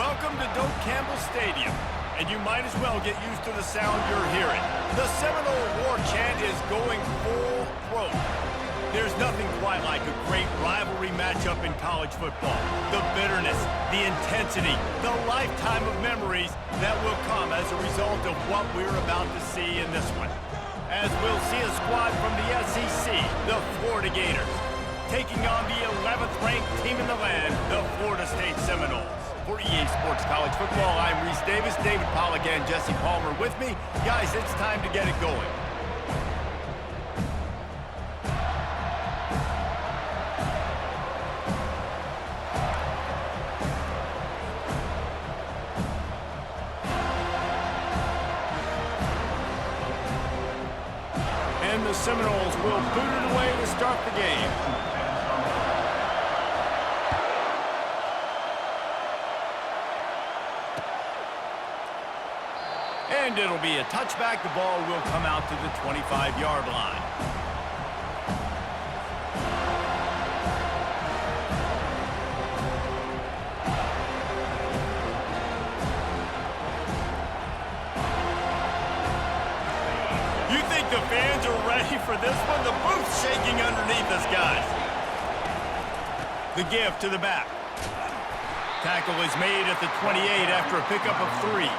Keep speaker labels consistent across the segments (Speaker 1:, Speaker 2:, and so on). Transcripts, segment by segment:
Speaker 1: Welcome to Doak Campbell Stadium, and you might as well get used to the sound you're hearing. The Seminole War chant is going full throat. There's nothing quite like a great rivalry matchup in college football. The bitterness, the intensity, the lifetime of memories that will come as a result of what we're about to see in this one. As we'll see a squad from the SEC, the Florida Gators, taking on the 11th ranked team in the land, the Florida State Seminoles. For EA Sports College Football, I'm Reese Davis, David Pollack and Jesse Palmer with me. Guys, it's time to get it going. And the Seminoles will boot it away to start the game. And it'll be a touchback. The ball will come out to the 25-yard line. You think the fans are ready for this one? The booth's shaking underneath us, guys. The give to the back. Tackle is made at the 28 after a pickup of 3.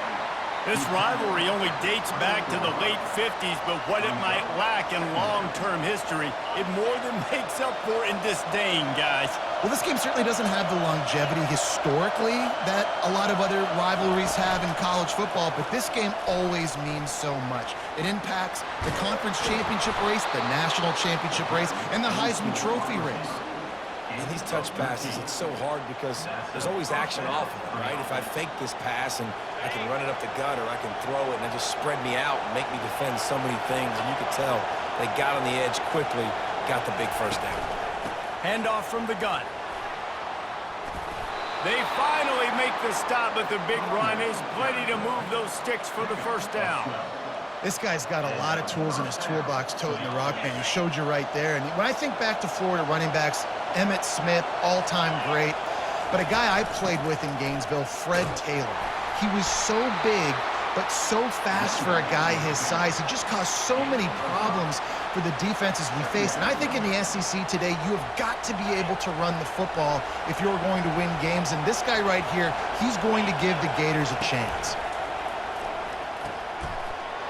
Speaker 1: This rivalry only dates back to the late 50s, but what it might lack in long-term history, it more than makes up for in disdain, guys.
Speaker 2: Well, this game certainly doesn't have the longevity historically that a lot of other rivalries have in college football, but this game always means so much. It impacts the conference championship race, the national championship race, and the Heisman Trophy race.
Speaker 3: And these touch passes, it's so hard because there's always action off of it, right? If I fake this pass and I can run it up the gut or I can throw it and it just spread me out and make me defend so many things, and you could tell they got on the edge quickly, got the big first down.
Speaker 1: Handoff from the gun. They finally make the stop, but the big run is plenty to move those sticks for the first down.
Speaker 2: This guy's got a lot of tools in his toolbox toting the rock, man. He showed you right there. And when I think back to Florida running backs, Emmitt Smith, all-time great. But a guy I played with in Gainesville, Fred Taylor. He was so big, but so fast for a guy his size. He just caused so many problems for the defenses we face. And I think in the SEC today, you have got to be able to run the football if you're going to win games. And this guy right here, he's going to give the Gators a chance.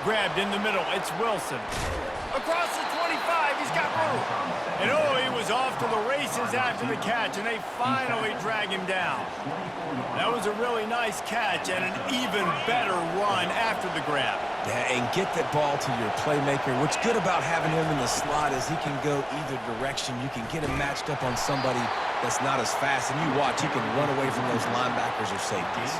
Speaker 1: Grabbed in the middle, it's Wilson. Across the 25, he's got room. And oh, he was off to the races after the catch, and they finally drag him down. That was a really nice catch and an even better run after the grab.
Speaker 3: Yeah, and get that ball to your playmaker. What's good about having him in the slot is he can go either direction. You can get him matched up on somebody that's not as fast, and you watch, he can run away from those linebackers or safeties.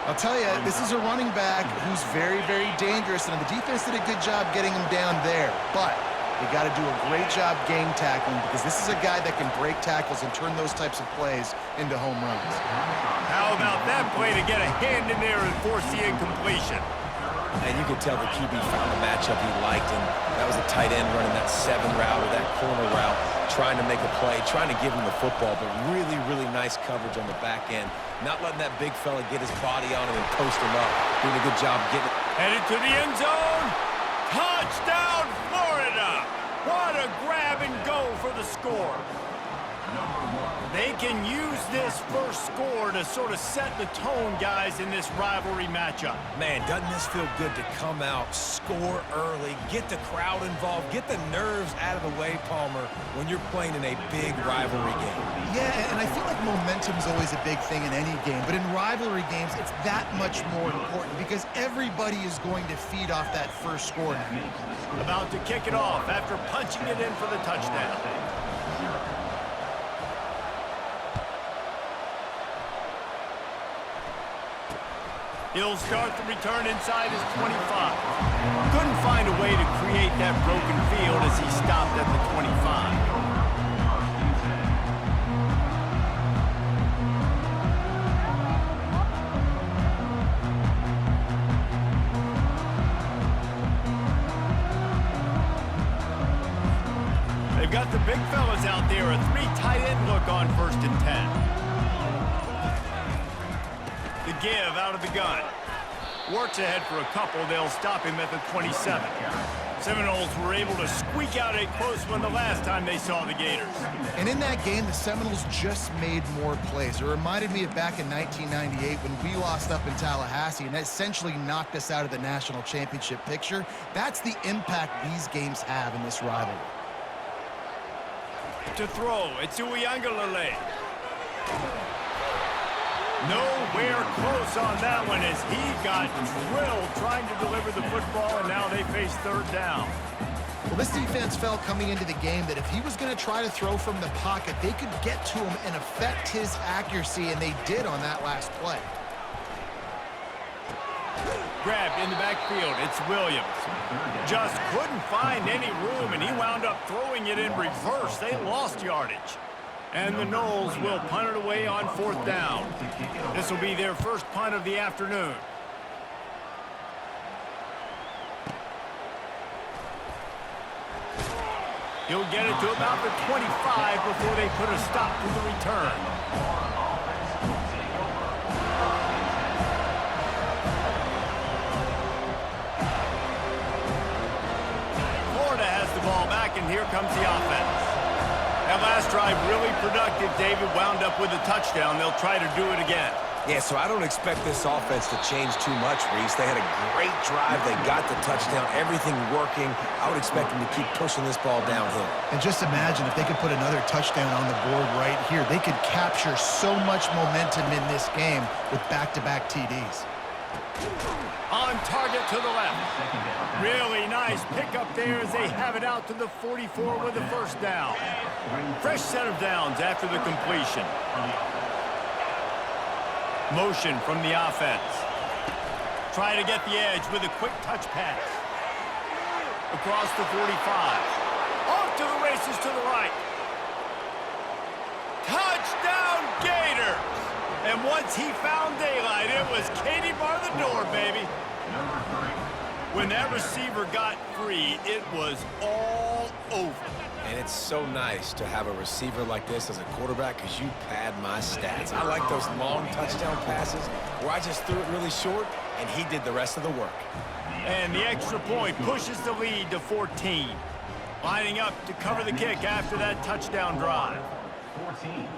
Speaker 2: I'll tell you, this is a running back who's very, very dangerous, and the defense did a good job getting him down there. But they got to do a great job game tackling because this is a guy that can break tackles and turn those types of plays into home runs.
Speaker 1: How about that play to get a hand in there and force the incompletion?
Speaker 3: And you could tell the QB found the matchup he liked, and that was a tight end running that 7 route or that corner route, trying to make a play, trying to give him the football, but really, really nice coverage on the back end. Not letting that big fella get his body on him and post him up. Doing a good job getting it.
Speaker 1: Headed to the end zone. Touchdown, Florida! What a grab and go for the score. They can use this first score to sort of set the tone, guys, in this rivalry matchup.
Speaker 3: Man, doesn't this feel good to come out, score early, get the crowd involved, get the nerves out of the way, Palmer, when you're playing in a big rivalry game.
Speaker 2: Yeah, and I feel like momentum's always a big thing in any game, but in rivalry games, it's that much more important because everybody is going to feed off that first score now.
Speaker 1: About to kick it off after punching it in for the touchdown. He'll start the return inside his 25. Couldn't find a way to create that broken field as he stopped at the 25. They've got the big fellas out there, a 3 tight end look on 1st and 10. give out of the gun. Works ahead for a couple. They'll stop him at the 27. Seminoles were able to squeak out a close one the last time they saw the Gators.
Speaker 2: And in that game, the Seminoles just made more plays. It reminded me of back in 1998 when we lost up in Tallahassee and that essentially knocked us out of the national championship picture. That's the impact these games have in this rivalry.
Speaker 1: To throw, it's Uiagalelei. Nowhere close on that one as he got drilled trying to deliver the football, and now they face third down.
Speaker 2: Well, this defense felt coming into the game that if he was going to try to throw from the pocket, they could get to him and affect his accuracy, and they did on that last play.
Speaker 1: Grabbed in the backfield, it's Williams. Just couldn't find any room, and he wound up throwing it in reverse. They lost yardage. And the Noles will punt it away on fourth down. This will be their first punt of the afternoon. He'll get it to about the 25 before they put a stop to the return. Florida has the ball back, and here comes the offense. That last drive really productive. David wound up with a touchdown. They'll try to do it again.
Speaker 3: Yeah, so I don't expect this offense to change too much, Reese. They had a great drive. They got the touchdown. Everything working. I would expect them to keep pushing this ball downhill.
Speaker 2: And just imagine if they could put another touchdown on the board right here. They could capture so much momentum in this game with back-to-back TDs.
Speaker 1: On target to the left. Really nice pickup there as they have it out to the 44 with the first down. Fresh set of downs after the completion. Motion from the offense. Try to get the edge with a quick touch pass. Across the 45. Off to the races to the right. Touchdown Gators! And once he found daylight, it was Katie bar the door, baby. When that receiver got free, it was all over.
Speaker 3: And it's so nice to have a receiver like this as a quarterback because you pad my stats. I like those long touchdown passes where I just threw it really short and he did the rest of the work.
Speaker 1: And the extra point pushes the lead to 14. Lining up to cover the kick after that touchdown drive.
Speaker 4: 14,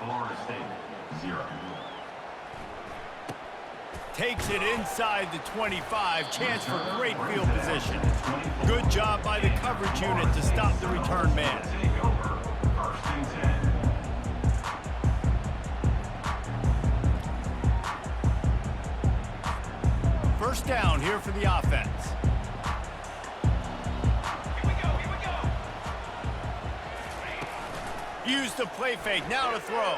Speaker 4: Florida State, 0.
Speaker 1: Takes it inside the 25. Chance for great field position. Good job by the coverage unit to stop the return man. First down here for the offense. Use the play fake, now to throw.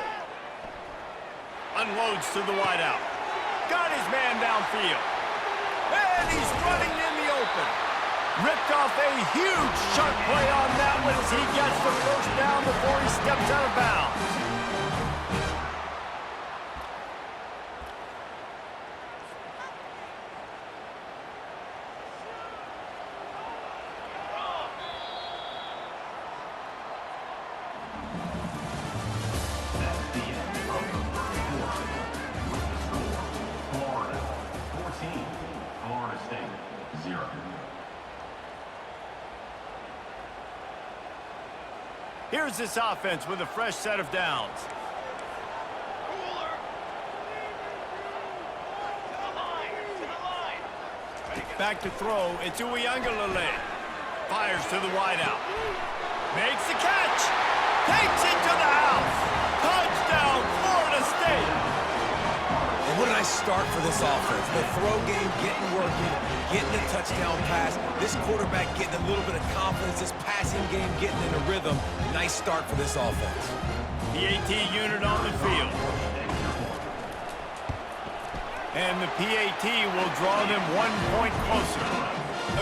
Speaker 1: Unloads to the wideout. Got his man downfield. And he's running in the open. Ripped off a huge sharp play on that one as he gets the first down before he steps out of bounds. Here's this offense with a fresh set of downs. Back to throw, it's Uiagalelei. Fires to the wideout. Makes the catch. Takes it to the house. Touchdown, Florida State.
Speaker 3: And what a nice start for this offense. The throw game getting working, getting a touchdown pass. This quarterback getting a little bit of confidence. This passing game getting in a rhythm. Nice start for this offense.
Speaker 1: PAT unit on the field. And the PAT will draw them 1 point closer.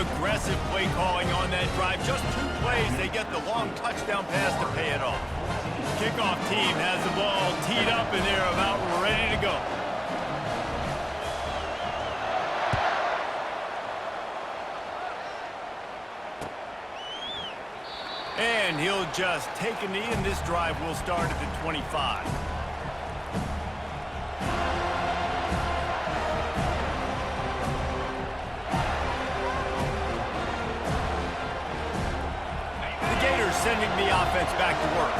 Speaker 1: Aggressive play calling on that drive. Just 2 plays, they get the long touchdown pass to pay it off. Kickoff team has the ball teed up and they're about ready to go. And he'll just take a knee, and this drive will start at the 25. sending the offense back to work.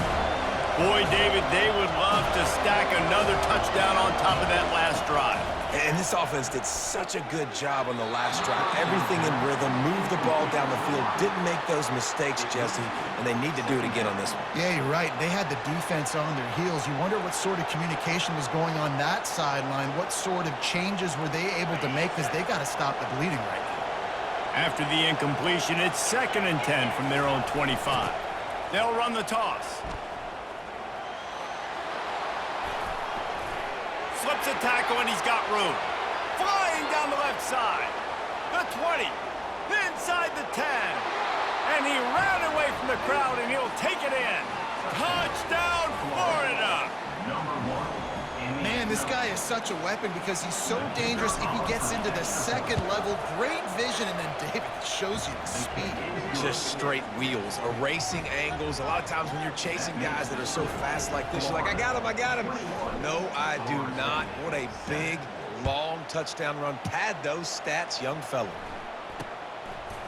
Speaker 1: Boy, David, they would love to stack another touchdown on top of that last drive.
Speaker 3: And this offense did such a good job on the last drive. Everything in rhythm, moved the ball down the field, didn't make those mistakes, Jesse, and they need to do it again on this one.
Speaker 2: Yeah, you're right. They had the defense on their heels. You wonder what sort of communication was going on that sideline. What sort of changes were they able to make, because they got to stop the bleeding right now.
Speaker 1: After the incompletion, it's 2nd and 10 from their own 25. They'll run the toss. Slips a tackle, and he's got room. Flying down the left side. The 20. Inside the 10. And he ran away from the crowd, and he'll take it in. Touchdown, Florida!
Speaker 2: Man, this guy is such a weapon because he's so dangerous if he gets into the second level. Great vision, and then David shows you the speed.
Speaker 3: Just straight wheels, erasing angles. A lot of times when you're chasing guys that are so fast like this, you're like, I got him, I got him. No, I do not. What a big, long touchdown run. Pad those stats, young fella.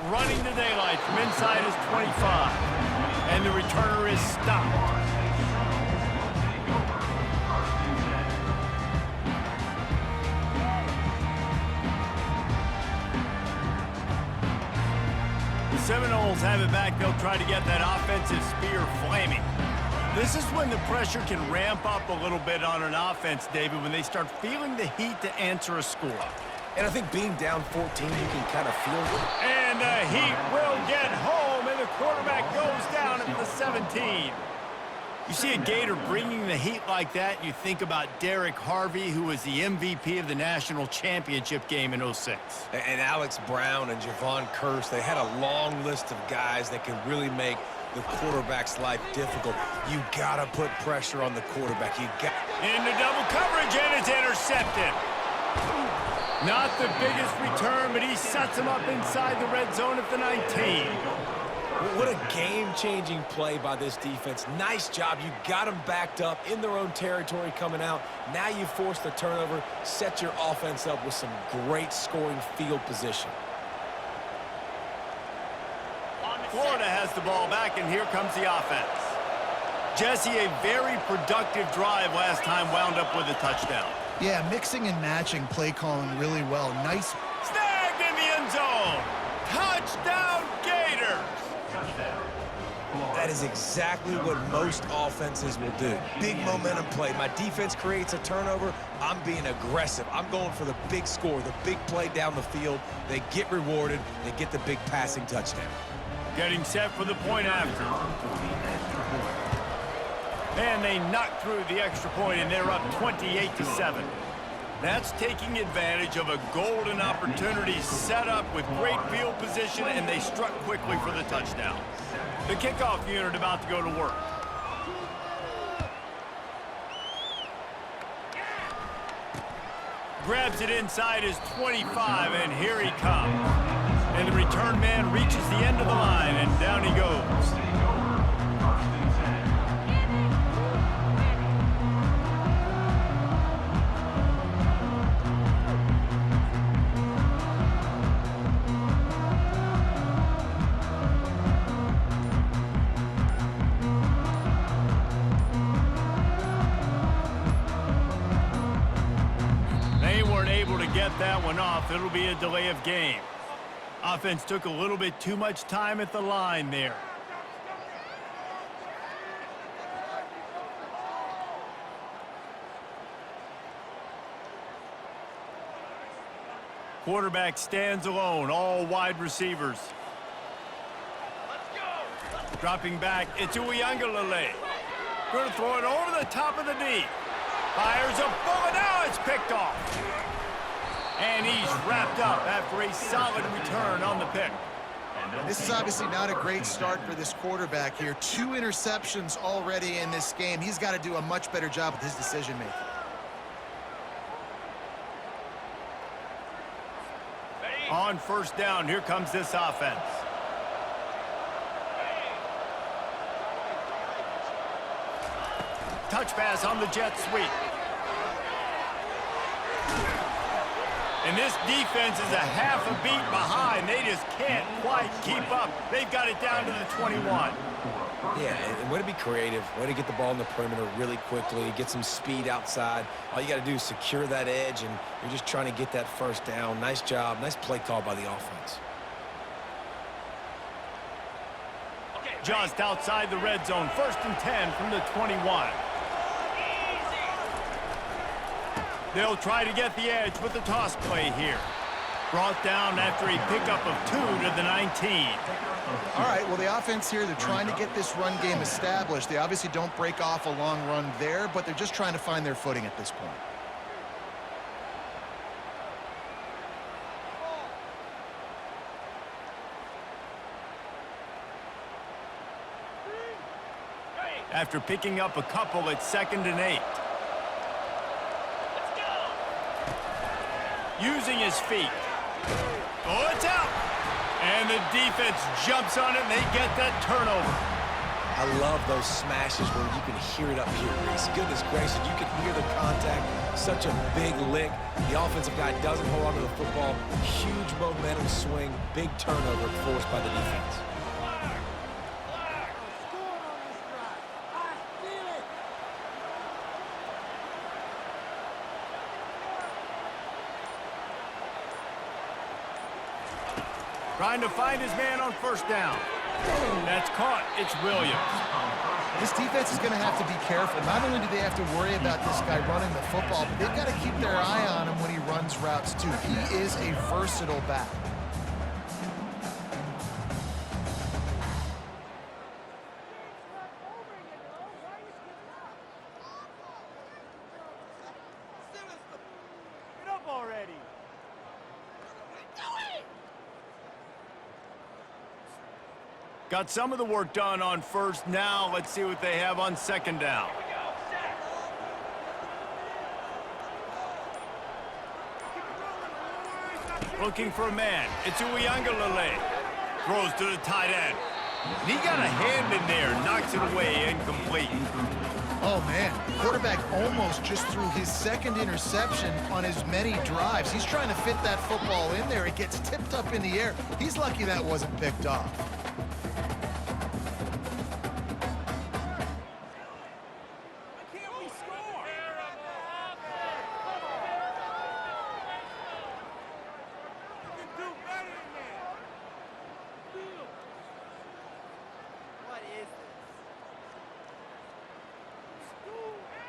Speaker 1: Running the daylight from inside his 25. And the returner is stopped. Seminoles have it back. They'll try to get that offensive spear flaming. This is when the pressure can ramp up a little bit on an offense, David, when they start feeling the heat to answer a score.
Speaker 3: And I think being down 14, you can kind of feel it.
Speaker 1: And the heat will get home, and the quarterback goes down at the 17. You see a Gator bringing the heat like that, and you think about Derek Harvey, who was the MVP of the national championship game in '06.
Speaker 3: And Alex Brown and Javon Curse, they had a long list of guys that can really make the quarterback's life difficult. You got to put pressure on the quarterback. You got
Speaker 1: into double coverage, and it's intercepted. Not the biggest return, but he sets him up inside the red zone at the 19.
Speaker 3: What a game-changing play by this defense. Nice job. You got them backed up in their own territory coming out. Now you force the turnover, set your offense up with some great scoring field position.
Speaker 1: Florida has the ball back, and here comes the offense. Jesse, a very productive drive last time, wound up with a touchdown.
Speaker 2: Yeah, mixing and matching play calling really well. Nice.
Speaker 1: Snagged in the end zone. Touchdown, Gators.
Speaker 3: That is exactly what most offenses will do. Big momentum play. My defense creates a turnover. I'm being aggressive. I'm going for the big score, the big play down the field. They get rewarded. They get the big passing touchdown.
Speaker 1: Getting set for the point after. And they knock through the extra point, and they're up 28-7. That's taking advantage of a golden opportunity set up with great field position, and they struck quickly for the touchdown. The kickoff unit about to go to work. Grabs it inside his 25, and here he comes. And the return man reaches the end of the line, and down he goes. Get that one off. It'll be a delay of game. Offense took a little bit too much time at the line there. Quarterback stands alone, all wide receivers. Dropping back, it's Uiagalelei. Going to throw it over the top of the D. Fires a bullet, now it's picked off. And he's wrapped up after a solid return on the pick.
Speaker 2: This is obviously not a great start for this quarterback here. 2 interceptions already in this game. He's got to do a much better job with his decision-making.
Speaker 1: On first down, here comes this offense. Touch pass on the jet sweep. And this defense is a half a beat behind. They just can't quite keep up. They've got it down to the 21.
Speaker 3: Yeah, and way to be creative, way to get the ball in the perimeter really quickly, get some speed outside. All you got to do is secure that edge, and you're just trying to get that first down. Nice job, nice play call by the offense.
Speaker 1: Just outside the red zone, 1st and 10 from the 21. They'll try to get the edge with the toss play here. Brought down after a pickup of 2 to the 19.
Speaker 2: All right, well, the offense here, they're trying to get this run game established. They obviously don't break off a long run there, but they're just trying to find their footing at this point.
Speaker 1: After picking up a couple, it's 2nd and 8. Using his feet. Oh, it's out! And the defense jumps on it, and they get that turnover.
Speaker 3: I love those smashes where you can hear it up here, Reese. Goodness gracious, you can hear the contact. Such a big lick. The offensive guy doesn't hold on to the football. Huge momentum swing, big turnover forced by the defense.
Speaker 1: Trying to find his man on 1st down. That's caught. It's Williams.
Speaker 2: This defense is going to have to be careful. Not only do they have to worry about this guy running the football, but they've got to keep their eye on him when he runs routes, too. He is a versatile back.
Speaker 1: Get up already. Got some of the work done on 1st. Now let's see what they have on 2nd down. Looking for a man. It's Uyangalele. Throws to the tight end. And he got a hand in there. Knocks it away. Incomplete.
Speaker 2: Oh, man. Quarterback almost just threw his 2nd interception on as many drives. He's trying to fit that football in there. It gets tipped up in the air. He's lucky that wasn't picked off.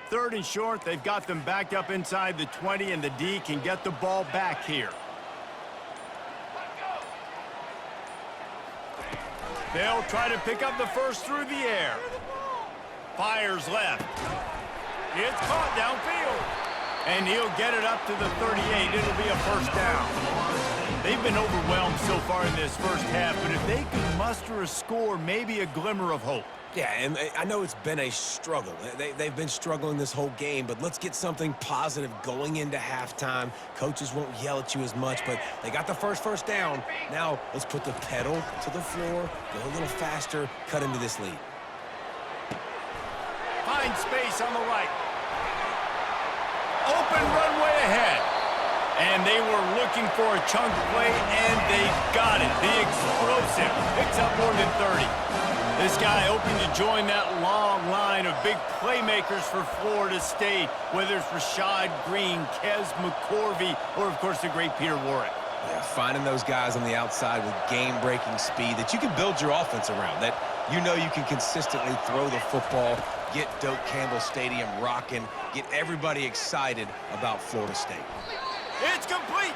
Speaker 1: Third and short, they've got them backed up inside the 20, and the D can get the ball back here. They'll try to pick up the 1st through the air. Fires left. It's caught downfield. And he'll get it up to the 38. It'll be a 1st down. They've been overwhelmed so far in this 1st half, but if they could muster a score, maybe a glimmer of hope.
Speaker 3: Yeah, and I know it's been a struggle. They've been struggling this whole game, but let's get something positive going into halftime. Coaches won't yell at you as much, but they got the first down. Now let's put the pedal to the floor, go a little faster, cut into this lead.
Speaker 1: Find space on the right. Open runway ahead. And they were looking for a chunk play, and they got it. The explosive picks up more than 30. This guy hoping to join that long line of big playmakers for Florida State, whether it's Rashad Green, Kez McCorvey, or, of course, the great Peter Warrick.
Speaker 3: Yeah, finding those guys on the outside with game-breaking speed that you can build your offense around, that you know you can consistently throw the football, get Doak Campbell Stadium rocking, get everybody excited about Florida State.
Speaker 1: It's complete.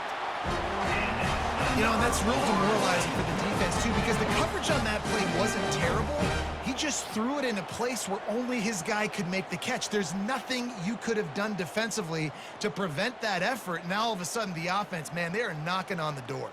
Speaker 2: You know, and that's real demoralizing for the defense, too, because the coverage on that play wasn't terrible. He just threw it in a place where only his guy could make the catch. There's nothing you could have done defensively to prevent that effort. Now, all of a sudden, the offense, man, they are knocking on the door.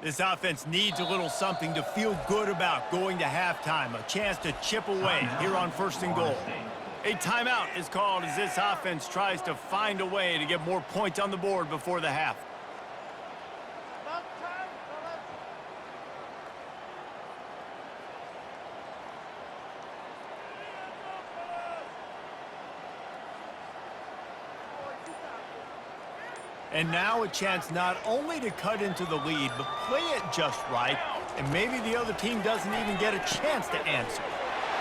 Speaker 1: This offense needs a little something to feel good about going to halftime. A chance to chip away here on 1st and goal. A timeout is called as this offense tries to find a way to get more points on the board before the half. And now a chance not only to cut into the lead, but play it just right, and maybe the other team doesn't even get a chance to answer.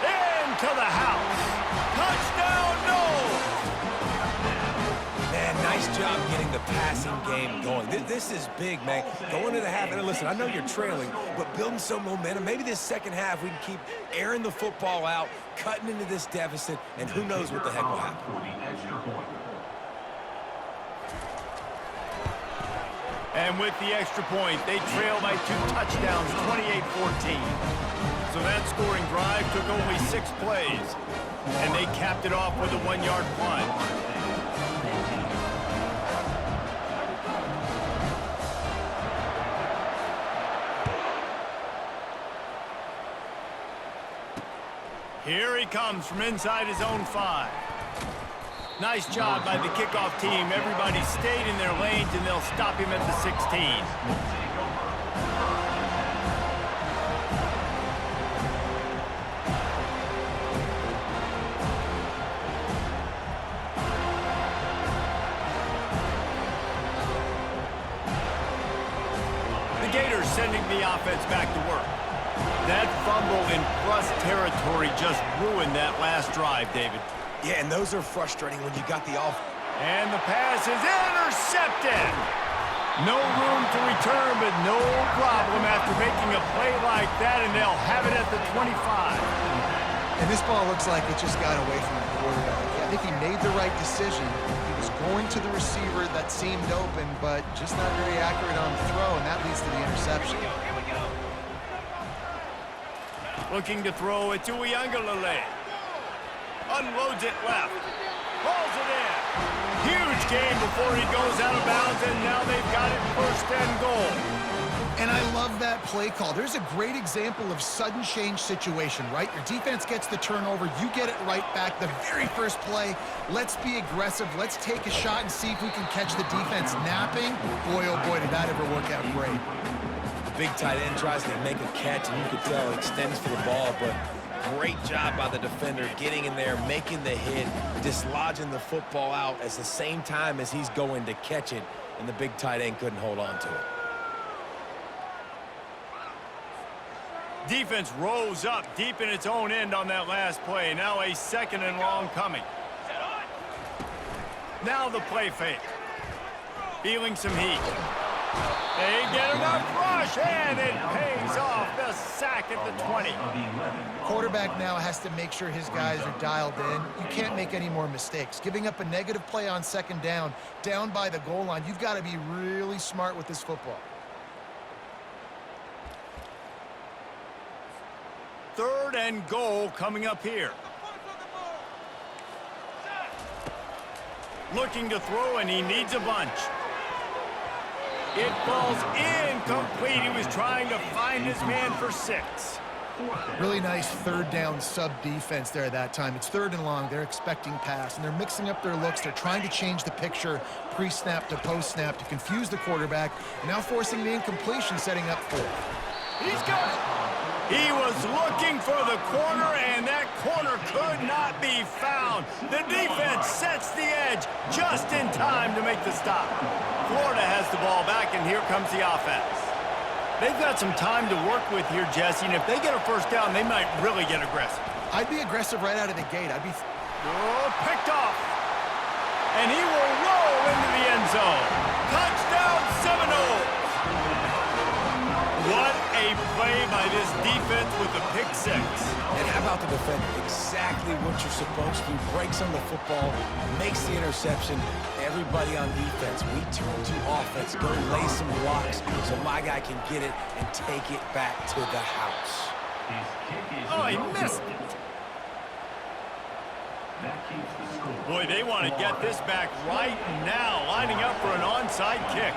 Speaker 1: Into the house. Touchdown, no!
Speaker 3: Man, nice job getting the passing game going. This is big, man. Going to the half, and listen, I know you're trailing, but building some momentum. Maybe this second half we can keep airing the football out, cutting into this deficit, and who knows what the heck will happen.
Speaker 4: For the extra point.
Speaker 1: And with the extra point, they trail by 2 touchdowns, 28-14. So that scoring drive took only 6 plays. And they capped it off with a 1-yard plunge. Here he comes from inside his own 5. Nice job by the kickoff team. Everybody stayed in their lanes, and they'll stop him at the 16. The Gators sending the offense back to work. That fumble in plus territory just ruined that last drive, David.
Speaker 3: Yeah, and those are frustrating when you got the off.
Speaker 1: And the pass is intercepted. No room to return, but no problem after making a play like that, and they'll have it at the 25.
Speaker 2: And this ball looks like it just got away from the quarterback. I think he made the right decision. He was going to the receiver that seemed open, but just not very accurate on the throw, and that leads to the interception.
Speaker 1: Looking to throw it to Uiagalelei. Unloads it left. Pulls it in. Huge game before he goes out of bounds, and now they've got it 1st and goal.
Speaker 2: And I love that play call. There's a great example of sudden change situation, right? Your defense gets the turnover. You get it right back. The very first play, let's be aggressive. Let's take a shot and see if we can catch the defense napping. Boy, oh boy, did that ever work out great.
Speaker 3: The big tight end tries to make a catch, and you could tell he extends for the ball, but great job by the defender getting in there, making the hit, dislodging the football out at the same time as he's going to catch it, and the big tight end couldn't hold on to it.
Speaker 1: Defense rose up deep in its own end on that last play. Now a 2nd and long coming. Now the play fake. Feeling some heat. They get enough rush, and it pays off. The sack at the 20.
Speaker 2: Quarterback now has to make sure his guys are dialed in. You can't make any more mistakes. Giving up a negative play on 2nd down by the goal line, you've got to be really smart with this football.
Speaker 1: 3rd and goal coming up here. Looking to throw, and he needs a bunch. It falls incomplete. He was trying to find his man for 6.
Speaker 2: Really nice 3rd down sub-defense there that time. It's 3rd and long. They're expecting pass, and they're mixing up their looks. They're trying to change the picture pre-snap to post-snap to confuse the quarterback, and now forcing the incompletion, setting up 4th.
Speaker 1: He's got it. He was looking for the corner, and that corner could not be found. The defense sets the edge just in time to make the stop. Florida has the ball back, and here comes the offense. They've got some time to work with here, Jesse, and if they get a 1st down, they might really get aggressive.
Speaker 2: I'd be aggressive right out of the gate.
Speaker 1: Picked off. And he will roll into the end zone. Touchdown, Seminoles. What a play by this defense with the pick 6.
Speaker 3: And how about the defender? Exactly what you're supposed to do. Breaks on the football, makes the interception. Everybody on defense, we turn to offense. Go lay some blocks so my guy can get it and take it back to the house.
Speaker 1: Oh, he missed it. Boy, they want to get this back right now, lining up for an onside kick.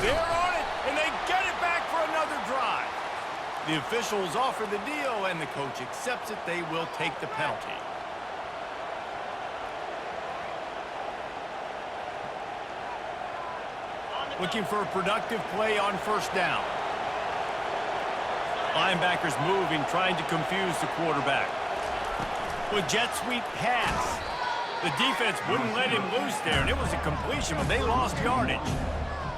Speaker 1: They're on it, and they get it back for another drive. The officials offer the deal, and the coach accepts it. They will take the penalty. Looking for a productive play on first down. Linebackers moving, trying to confuse the quarterback. With jet sweep pass. The defense wouldn't let him loose there, and it was a completion, but they lost yardage.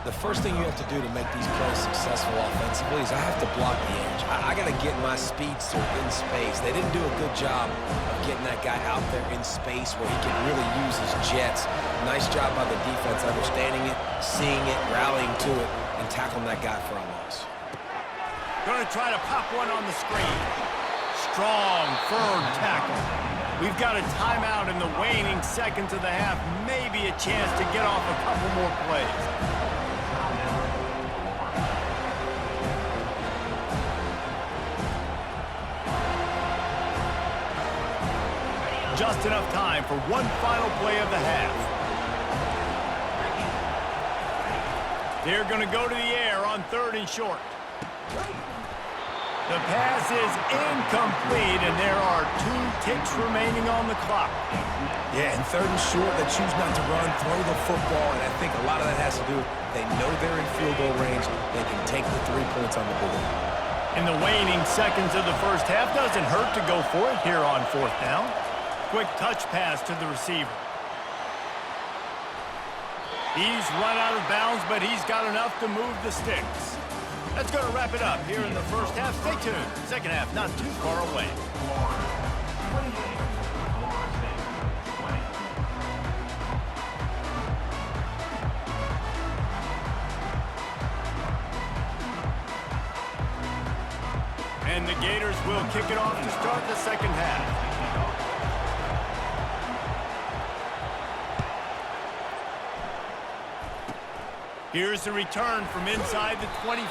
Speaker 3: The first thing you have to do to make these plays successful offensively is I have to block the edge. I got to get my speedster in space. They didn't do a good job of getting that guy out there in space where he could really use his jets. Nice job by the defense understanding it, seeing it, rallying to it, and tackling that guy for a loss.
Speaker 1: Going to try to pop one on the screen. Strong, firm tackle. We've got a timeout in the waning seconds of the half. Maybe a chance to get off a couple more plays. Just enough time for one final play of the half. They're going to go to the air on 3rd and short. The pass is incomplete, and there are 2 ticks remaining on the clock.
Speaker 3: Yeah, and 3rd and short, they choose not to run, throw the football, and I think a lot of that has to do with they know they're in field goal range. They can take the 3 points on the board.
Speaker 1: In the waning seconds of the first half, doesn't hurt to go for it here on 4th down. Quick touch pass to the receiver. He's run out of bounds, but he's got enough to move the sticks. That's going to wrap it up here in the first half. Stay tuned. Second half not too far away. And the Gators will kick it off to start the second half. Here's the return from inside the 25.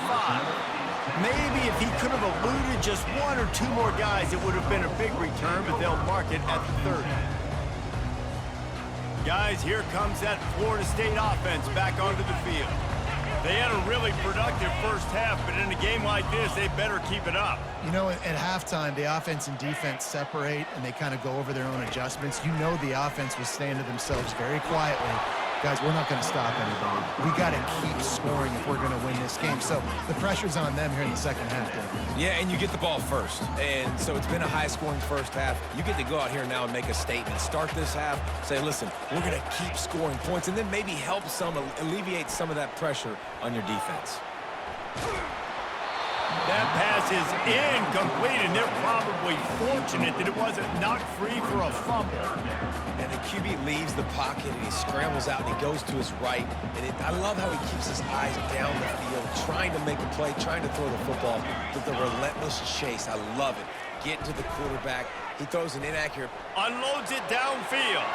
Speaker 1: Maybe if he could have eluded just 1 or 2 more guys, it would have been a big return, but they'll mark it at the 30. Guys, here comes that Florida State offense back onto the field. They had a really productive first half, but in a game like this, they better keep it up.
Speaker 2: You know, at halftime, the offense and defense separate, and they kind of go over their own adjustments. You know the offense was saying to themselves very quietly, guys, we're not going to stop anybody. We got to keep scoring if we're going to win this game. So the pressure's on them here in the second half, David.
Speaker 3: Yeah, and you get the ball first. And so it's been a high-scoring first half. You get to go out here now and make a statement. Start this half, say, listen, we're going to keep scoring points, and then maybe help alleviate some of that pressure on your defense.
Speaker 1: That pass is incomplete, and they're probably fortunate that it wasn't knocked free for a fumble.
Speaker 3: And the QB leaves the pocket, and he scrambles out, and he goes to his right. And I love how he keeps his eyes down the field, trying to make a play, trying to throw the football with the relentless chase. I love it. Getting to the quarterback. He throws an inaccurate.
Speaker 1: Unloads it downfield.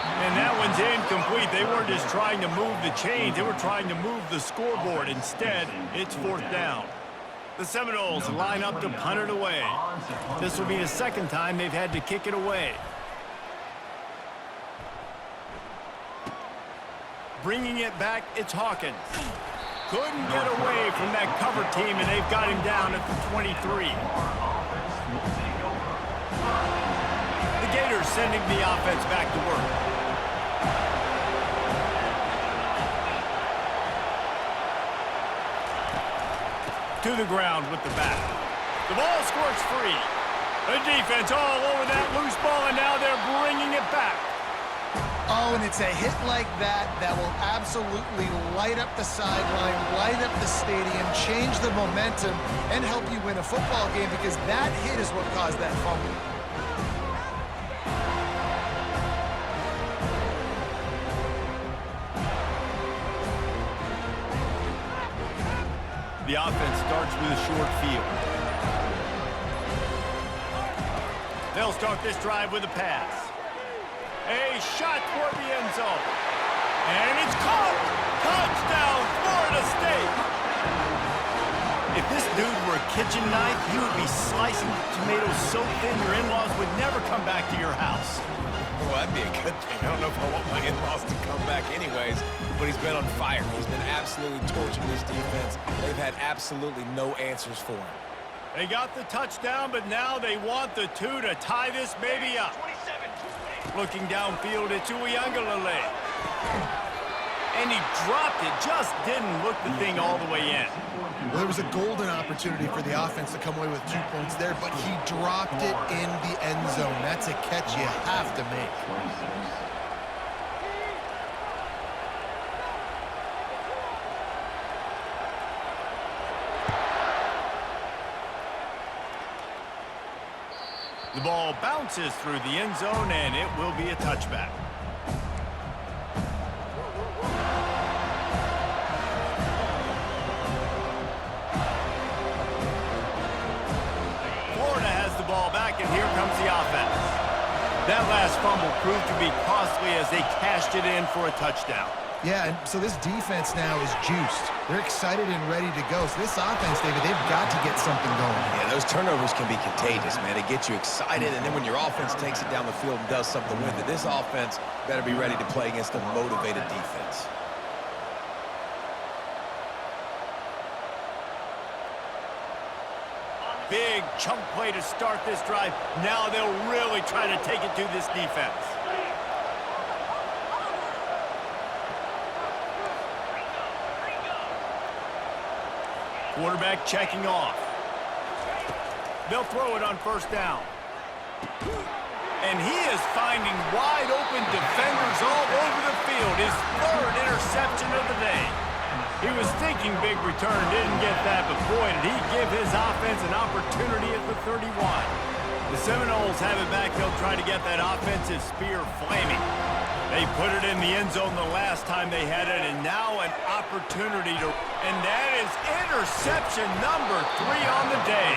Speaker 1: And that one's incomplete. They weren't just trying to move the chains. They were trying to move the scoreboard. Instead, it's 4th down. The Seminoles line up to punt it away. This will be the second time they've had to kick it away. Bringing it back, it's Hawkins. Couldn't get away from that cover team, and they've got him down at the 23. The Gators sending the offense back to work. To the ground with the bat. The ball squirts free. The defense all over that loose ball, and now they're bringing it back.
Speaker 2: Oh, and it's a hit like that that will absolutely light up the sideline, light up the stadium, change the momentum, and help you win a football game, because that hit is what caused that fumble.
Speaker 1: The offense starts with a short field. They'll start this drive with a pass. A shot toward the end zone. And it's caught! Touchdown, Florida State! If this dude were a kitchen knife, he would be slicing tomatoes so thin your in-laws would never come back to your house.
Speaker 3: Well, that be a good thing. I don't know if I want my in-laws to come back anyways, but he's been on fire. He's been absolutely torching this defense. They've had absolutely no answers for him.
Speaker 1: They got the touchdown, but now they want the 2 to tie this baby up. Looking downfield, it's Uyunglele. And he dropped it, just didn't look the thing all the way in.
Speaker 2: Well, there was a golden opportunity for the offense to come away with 2 points there, but he dropped it in the end zone. That's a catch you have to make.
Speaker 1: The ball bounces through the end zone, and it will be a touchback. Florida has the ball back, and here comes the offense. That last fumble proved to be costly as they cashed it in for a touchdown.
Speaker 2: Yeah, and so this defense now is juiced. They're excited and ready to go. So this offense, David, they've got to get something going.
Speaker 3: Yeah, those turnovers can be contagious, man. They get you excited, and then when your offense takes it down the field and does something with it, this offense better be ready to play against a motivated defense.
Speaker 1: Big chunk play to start this drive. Now they'll really try to take it to this defense. Quarterback checking off. They'll throw it on first down. And he is finding wide open defenders all over the field. His 3rd interception of the day. He was thinking big return, didn't get that, but boy, did he give his offense an opportunity at the 31. The Seminoles have it back. They'll try to get that offensive spear flaming. They put it in the end zone the last time they had it, and now an opportunity to... And that is interception number 3 on the day.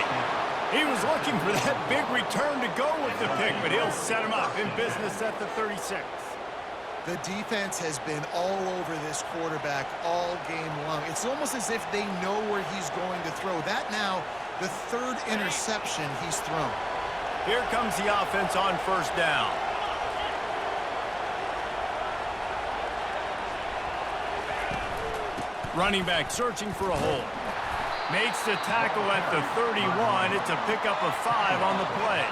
Speaker 1: He was looking for that big return to go with the pick, but he'll set him up in business at the 36.
Speaker 2: The defense has been all over this quarterback all game long. It's almost as if they know where he's going to throw. That now, the 3rd interception he's thrown.
Speaker 1: Here comes the offense on first down. Running back searching for a hole. Makes the tackle at the 31. It's a pickup of 5 on the play.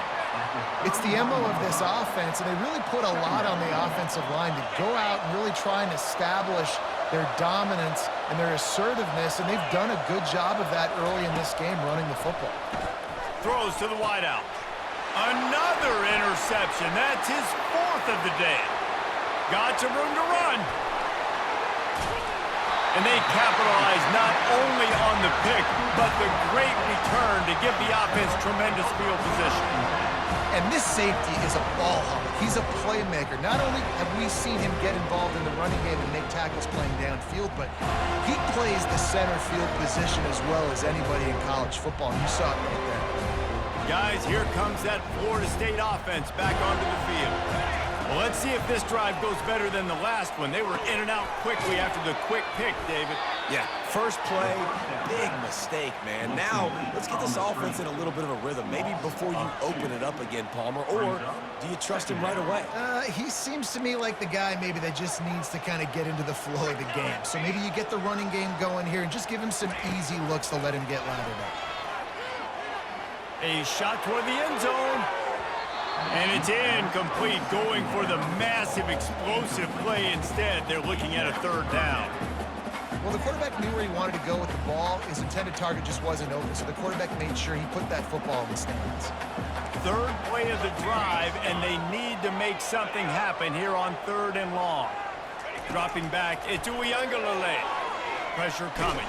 Speaker 2: It's the MO of this offense, and they really put a lot on the offensive line to go out and really try and establish their dominance and their assertiveness, and they've done a good job of that early in this game running the football.
Speaker 1: Throws to the wideout. Another interception. That's his 4th of the day. Got some room to run. And they capitalize not only on the pick, but the great return to give the offense tremendous field position.
Speaker 2: And this safety is a ball hawk. He's a playmaker. Not only have we seen him get involved in the running game and make tackles playing downfield, but he plays the center field position as well as anybody in college football. You saw it right there.
Speaker 1: Guys, here comes that Florida State offense back onto the field. Well, let's see if this drive goes better than the last one. They were in and out quickly after the quick pick, David.
Speaker 3: Yeah, first play, big mistake, man. Now, let's get this offense in a little bit of a rhythm. Maybe before you open it up again, Palmer, or do you trust him right away?
Speaker 2: He seems to me like the guy maybe that just needs to kind of get into the flow of the game. So maybe you get the running game going here and just give him some easy looks to let him get lathered up.
Speaker 1: A shot toward the end zone. And it's incomplete, going for the massive explosive play instead. They're looking at a 3rd down.
Speaker 2: Well, the quarterback knew where he wanted to go with the ball. His intended target just wasn't open, so the quarterback made sure he put that football in the stands.
Speaker 1: 3rd play of the drive, and they need to make something happen here on 3rd and long. Dropping back, it's Uyunglele. Pressure coming.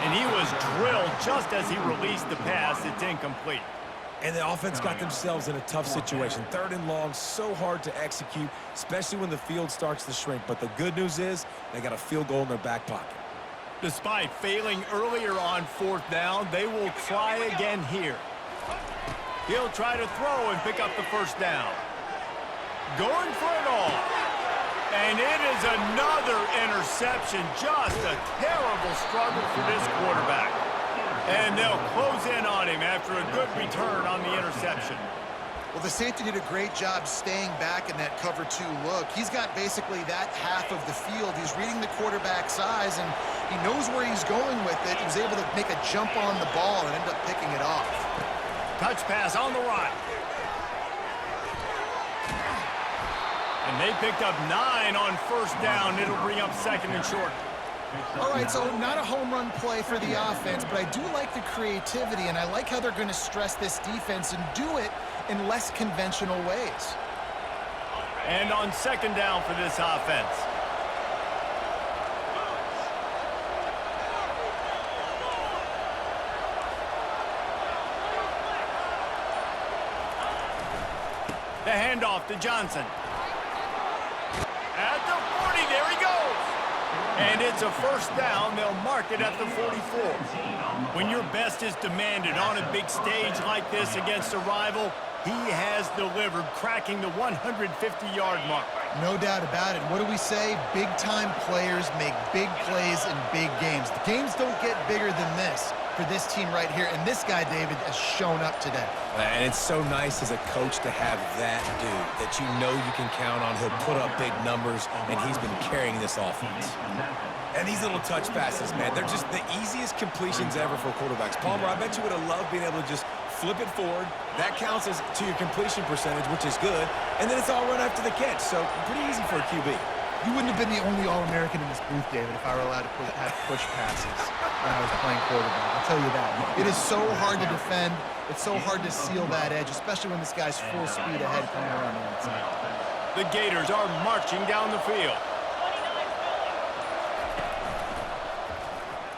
Speaker 1: And he was drilled just as he released the pass. It's incomplete.
Speaker 3: And the offense got themselves in a tough situation. 3rd and long, so hard to execute, especially when the field starts to shrink. But the good news is they got a field goal in their back pocket.
Speaker 1: Despite failing earlier on 4th down, they will try again here. He'll try to throw and pick up the 1st down. Going for it all. And it is another interception. Just a terrible struggle for this quarterback. And they'll close in on him after a good return on the interception.
Speaker 2: Well, the safety did a great job staying back in that cover 2 look. He's got basically that half of the field. He's reading the quarterback's eyes, and he knows where he's going with it. He was able to make a jump on the ball and end up picking it off.
Speaker 1: Touch pass on the run. And they picked up 9 on first down. It'll bring up 2nd and short.
Speaker 2: All right, so not a home run play for the offense, but I do like the creativity, and I like how they're going to stress this defense and do it in less conventional ways.
Speaker 1: And on 2nd down for this offense. The handoff to Johnson. At the 40, there he goes. And it's a first down. They'll mark it at the 44. When your best is demanded on a big stage like this against a rival, he has delivered, cracking the 150-yard mark.
Speaker 2: No doubt about it. What do we say? Big-time players make big plays in big games. The games don't get bigger than this for this team right here, and this guy, David, has shown up today.
Speaker 3: And it's so nice as a coach to have that dude that you know you can count on. He'll put up big numbers, and he's been carrying this offense. And these little touch passes, man, they're just the easiest completions ever for quarterbacks. Palmer, I bet you would have loved being able to just flip it forward. That counts as to your completion percentage, which is good. And then it's all run after the catch, so pretty easy for a QB.
Speaker 2: You wouldn't have been the only All-American in this booth, David, if I were allowed to have push passes when I was playing quarterback. I'll tell you that. It is so hard to defend. It's so hard to seal that edge, especially when this guy's full speed ahead coming around the outside.
Speaker 1: The Gators are marching down the field.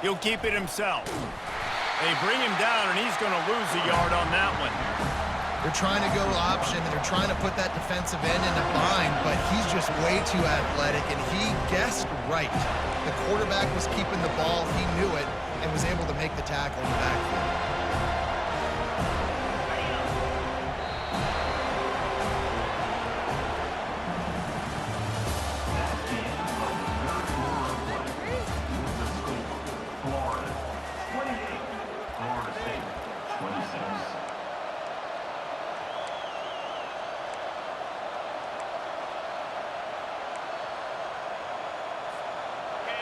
Speaker 1: He'll keep it himself. They bring him down, and he's going to lose a yard on that one.
Speaker 2: They're trying to go option, and they're trying to put that defensive end in a bind, but he's just way too athletic, and he guessed right. The quarterback was keeping the ball. He knew it and was able to make the tackle in the backfield.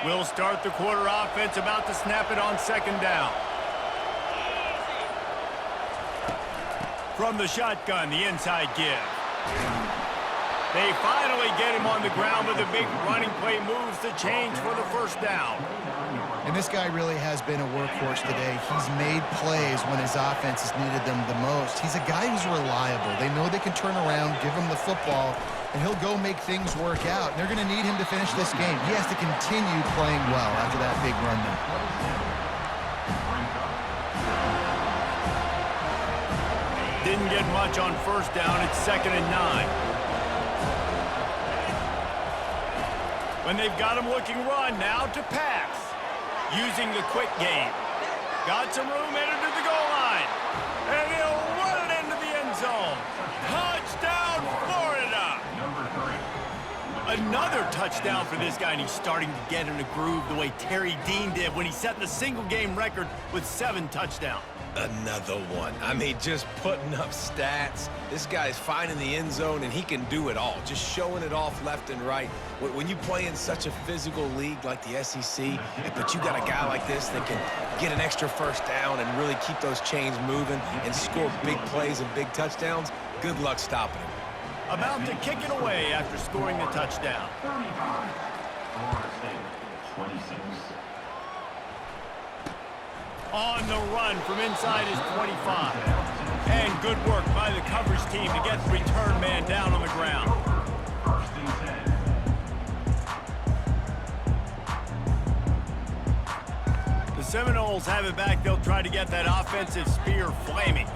Speaker 1: We'll start the quarter offense, about to snap it on 2nd down. From the shotgun, the inside give. They finally get him on the ground with a big running play, moves the change for the first down.
Speaker 2: And this guy really has been a workhorse today. He's made plays when his offense has needed them the most. He's a guy who's reliable. They know they can turn around, give him the football, and he'll go make things work out. And they're going to need him to finish this game. He has to continue playing well after that big run there.
Speaker 1: Didn't get much on first down. It's 2nd and 9. When they've got him looking run, now to pass. Using the quick game. Got some room, headed to the goal line. And he'll run it into the end zone. Touchdown, Florida! Another touchdown for this guy, and he's starting to get in a groove the way Terry Dean did when he set the single-game record with 7 touchdowns.
Speaker 3: Another one. I mean, just putting up stats. This guy's finding the end zone, and he can do it all. Just showing it off left and right. When you play in such a physical league like the SEC, but you got a guy like this that can get an extra first down and really keep those chains moving and score big plays and big touchdowns, good luck stopping him.
Speaker 1: About to kick it away after scoring the touchdown.
Speaker 4: 35. Florida State, 26.
Speaker 1: On the run from inside his 25. And good work by the coverage team to get the return man down on the ground.
Speaker 4: First and 10.
Speaker 1: The Seminoles have it back. They'll try to get that offensive spear flaming.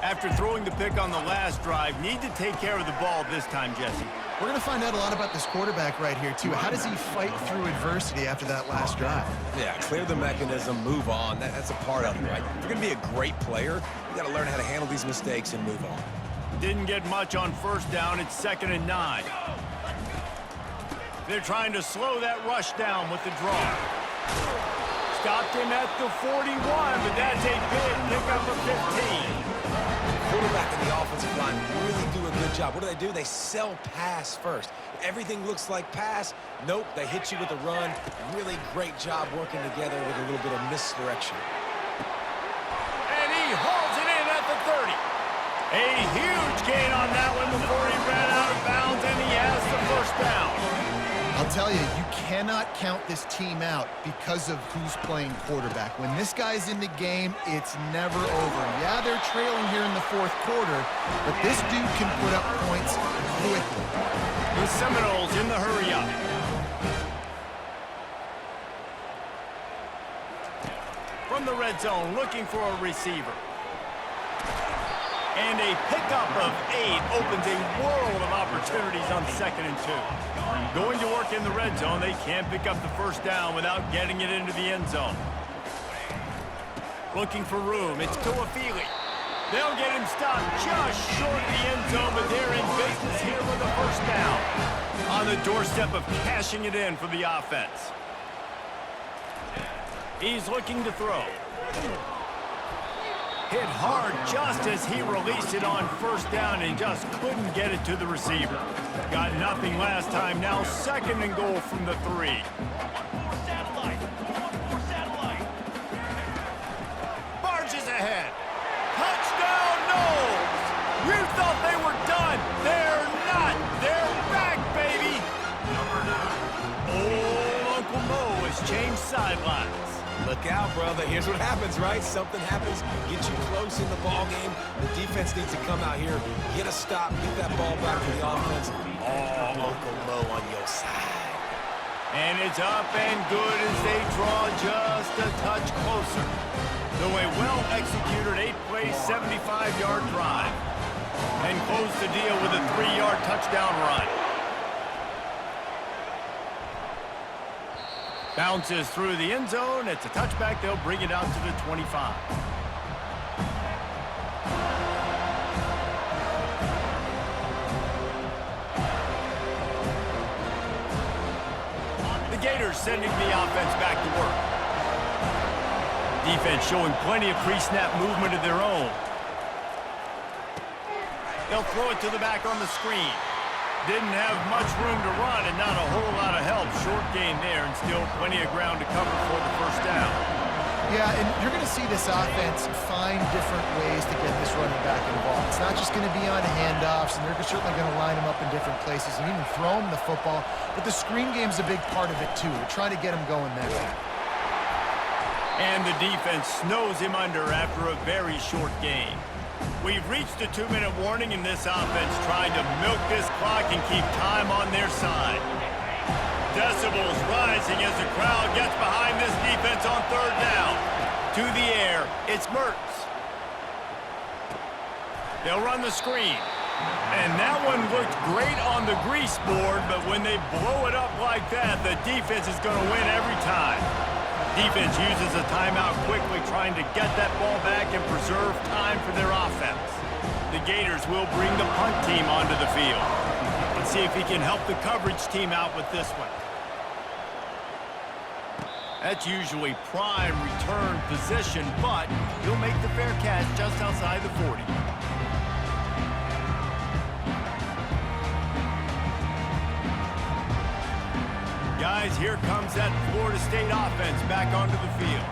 Speaker 1: After throwing the pick on the last drive, need to take care of the ball this time, Jesse.
Speaker 2: We're going to find out a lot about this quarterback right here, too. How does he fight through adversity after that last drive?
Speaker 3: Yeah, clear the mechanism, move on. That's a part of it, right? If you're going to be a great player, you got to learn how to handle these mistakes and move on.
Speaker 1: Didn't get much on first down. It's 2nd and 9. They're trying to slow that rush down with the draw. Stopped him at the 41, but that's a big pickup of 15.
Speaker 3: quarterback and the offensive line really do a good job. What do? They sell pass first. Everything looks like pass. Nope, they hit you with a run. Really great job working together with a little bit of misdirection.
Speaker 1: And he hauls it in at the 30. A huge gain on that one before he ran out of bounds, and he has the first down.
Speaker 2: I'll tell you, you cannot count this team out because of who's playing quarterback. When this guy's in the game, it's never over. Yeah, they're trailing here in the fourth quarter, but this dude can put up points quickly.
Speaker 1: The Seminoles in the hurry-up. From the red zone, looking for a receiver. And a pickup of 8 opens a world of opportunities on 2nd and 2. Going to work in the red zone, they can't pick up the first down without getting it into the end zone. Looking for room, it's Tuafili. They'll get him stopped just short of the end zone, but they're in business here with a first down. On the doorstep of cashing it in for the offense. He's looking to throw. Hit hard just as he released it on first down and just couldn't get it to the receiver. Got nothing last time, now 2nd and goal from the 3. Barges ahead. Touchdown, Knowles! You thought they were done. They're not. They're back, baby. Oh, Uncle Mo has changed sidelines.
Speaker 3: Look out, brother. Here's what happens, right? Something happens, get you close in the ball game. The defense needs to come out here, get a stop, get that ball back to the offense. Oh, Uncle Mo on your side.
Speaker 1: And it's up and good as they draw just a touch closer. So a well-executed 8-play, 75-yard drive. And close the deal with a 3-yard touchdown run. Bounces through the end zone. It's a touchback. They'll bring it out to the 25. The Gators sending the offense back to work. Defense showing plenty of pre-snap movement of their own. They'll throw it to the back on the screen. Didn't have much room to run and not a whole lot of help. Short gain there and still plenty of ground to cover for the first down.
Speaker 2: Yeah, and you're going to see this offense find different ways to get this running back involved. It's not just going to be on handoffs, and they're certainly going to line him up in different places and even throw him the football. But the screen game's a big part of it, too. They're trying to get him going there.
Speaker 1: And the defense snows him under after a very short gain. We've reached a 2-minute warning, and this offense trying to milk this clock and keep time on their side. Decibels rising as the crowd gets behind this defense on 3rd down. To the air, it's Mertz. They'll run the screen. And that one looked great on the grease board, but when they blow it up like that, the defense is going to win every time. Defense uses a timeout quickly, trying to get that ball back and preserve time for their offense. The Gators will bring the punt team onto the field. Let's see if he can help the coverage team out with this one. That's usually prime return position, but he'll make the fair catch just outside the 40. Guys, here comes that Florida State offense back onto the field.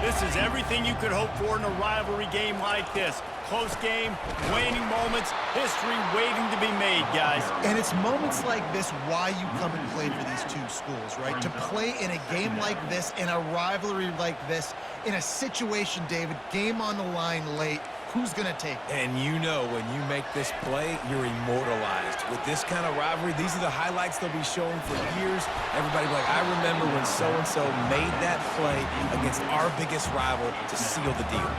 Speaker 1: This is everything you could hope for in a rivalry game like this. Close game, waning moments, history waiting to be made, guys.
Speaker 2: And it's moments like this why you come and play for these two schools, right? To play in a game like this, in a rivalry like this, in a situation, David, game on the line late, who's going to take it?
Speaker 3: And you know when you make this play, you're immortalized. With this kind of rivalry, these are the highlights they'll be showing for years. Everybody will be like, I remember when so-and-so made that play against our biggest rival to seal the deal.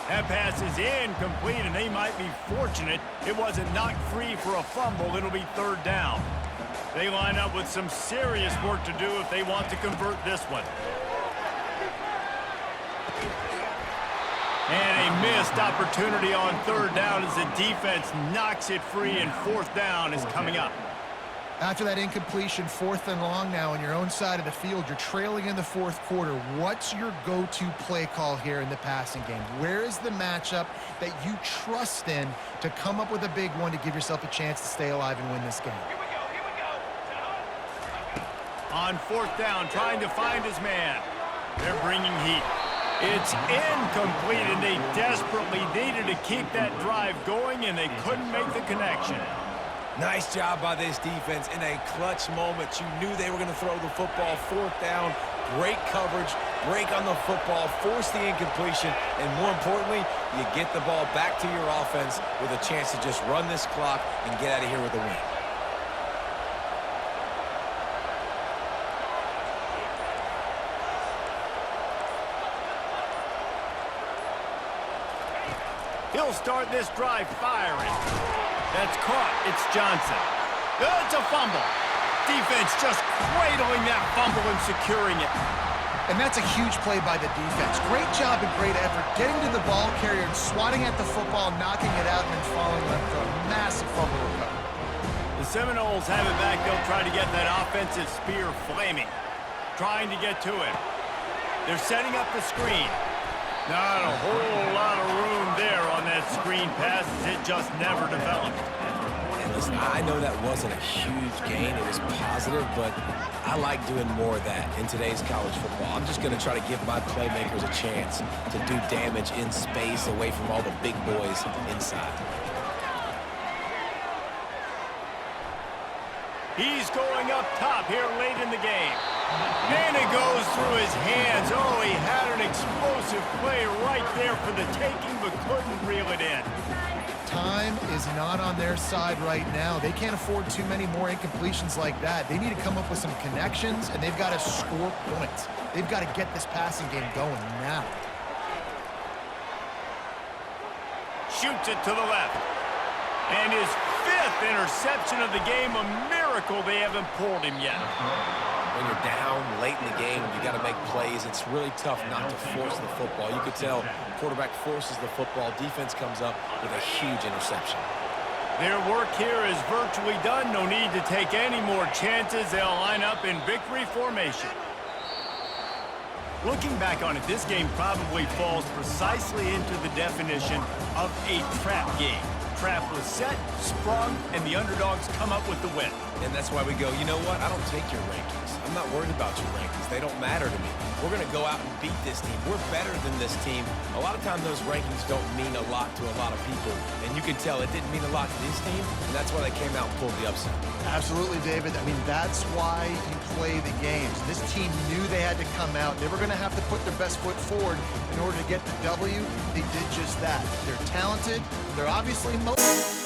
Speaker 1: That pass is incomplete, and they might be fortunate it wasn't knocked free for a fumble. It'll be 3rd down. They line up with some serious work to do if they want to convert this one. And a missed opportunity on 3rd down as the defense knocks it free, and 4th down is coming up.
Speaker 2: After that incompletion, 4th and long now on your own side of the field, you're trailing in the 4th quarter. What's your go-to play call here in the passing game? Where is the matchup that you trust in to come up with a big one to give yourself a chance to stay alive and win this game?
Speaker 1: On 4th down, trying to find his man. They're bringing heat. It's incomplete, and they desperately needed to keep that drive going, and they couldn't make the connection.
Speaker 3: Nice job by this defense in a clutch moment. You knew they were going to throw the football. 4th down, great coverage, break on the football, force the incompletion, and more importantly, you get the ball back to your offense with a chance to just run this clock and get out of here with a win.
Speaker 1: He'll start this drive firing. That's caught. It's Johnson. It's a fumble. Defense just cradling that fumble and securing it.
Speaker 2: And that's a huge play by the defense. Great job and great effort getting to the ball carrier and swatting at the football, knocking it out, and then following up for a massive fumble recovery.
Speaker 1: The Seminoles have it back. They'll try to get that offensive spear flaming. Trying to get to it. They're setting up the screen. Not a whole lot of room there on that screen pass as it just never developed.
Speaker 3: And listen, I know that wasn't a huge gain. It was positive, but I like doing more of that in today's college football. I'm just going to try to give my playmakers a chance to do damage in space away from all the big boys inside.
Speaker 1: He's going up top here late in the game. And it goes through his hands. Oh, he had an explosive play right there for the taking, but couldn't reel it in.
Speaker 2: Time is not on their side right now. They can't afford too many more incompletions like that. They need to come up with some connections, and they've got to score points. They've got to get this passing game going now.
Speaker 1: Shoots it to the left. And his 5th interception of the game, a miracle they haven't pulled him yet.
Speaker 3: When you're down late in the game, you got to make plays. It's really tough not to force the football. You could tell quarterback forces the football. Defense comes up with a huge interception.
Speaker 1: Their work here is virtually done. No need to take any more chances. They'll line up in victory formation. Looking back on it, this game probably falls precisely into the definition of a trap game. Trap was set, sprung, and the underdogs come up with the win.
Speaker 3: And that's why we go, you know what? I don't take your rankings. I'm not worried about your rankings. They don't matter to me. We're going to go out and beat this team. We're better than this team. A lot of times those rankings don't mean a lot to a lot of people. And you can tell it didn't mean a lot to this team, and that's why they came out and pulled the upset.
Speaker 2: Absolutely, David. I mean, that's why you play the games. This team knew they had to come out. They were going to have to put their best foot forward in order to get the W. They did just that. They're talented. They're obviously motivated.